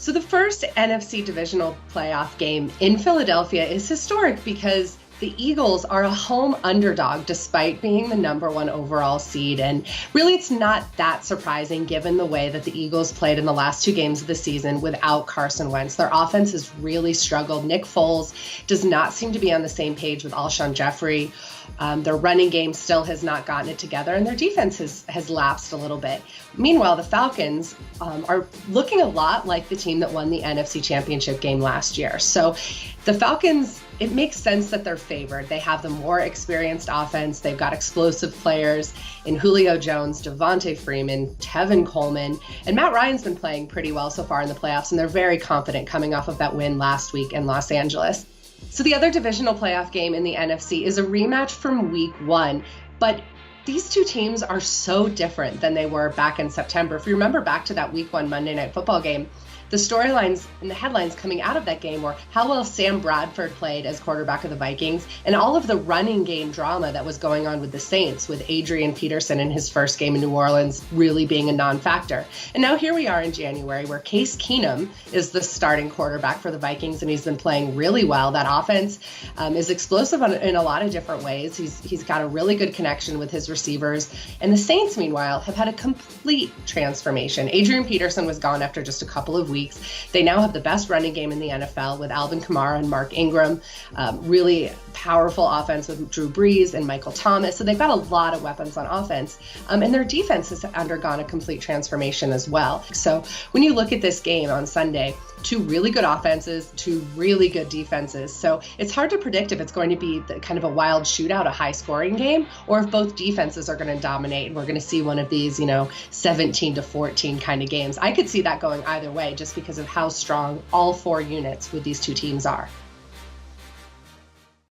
So the first NFC divisional playoff game in Philadelphia is historic because the Eagles are a home underdog despite being the number one overall seed. And really, it's not that surprising given the way that the Eagles played in the last two games of the season without Carson Wentz. Their offense has really struggled. Nick Foles does not seem to be on the same page with Alshon Jeffrey. Their running game still has not gotten it together, and their defense has lapsed a little bit. Meanwhile, the Falcons are looking a lot like the team that won the NFC Championship game last year. So the Falcons, it makes sense that they're favored. They have the more experienced offense. They've got explosive players in Julio Jones, Devontae Freeman, Tevin Coleman, and Matt Ryan's been playing pretty well so far in the playoffs, and they're very confident coming off of that win last week in Los Angeles. So the other divisional playoff game in the NFC is a rematch from week 1, but these two teams are so different than they were back in September. If you remember back to that week 1 Monday Night Football game, the storylines and the headlines coming out of that game were how well Sam Bradford played as quarterback of the Vikings and all of the running game drama that was going on with the Saints, with Adrian Peterson in his first game in New Orleans really being a non-factor. And now here we are in January where Case Keenum is the starting quarterback for the Vikings, and he's been playing really well. That offense is explosive in a lot of different ways. He's got a really good connection with his receivers. And the Saints, meanwhile, have had a complete transformation. Adrian Peterson was gone after just a couple of weeks. They now have the best running game in the NFL with Alvin Kamara and Mark Ingram, really powerful offense with Drew Brees and Michael Thomas. So they've got a lot of weapons on offense, and their defense has undergone a complete transformation as well. So when you look at this game on Sunday, two really good offenses, two really good defenses. So it's hard to predict if it's going to be kind of a wild shootout, a high scoring game, or if both defenses are going to dominate and we're going to see one of these, 17-14 kind of games. I could see that going either way just because of how strong all four units with these two teams are.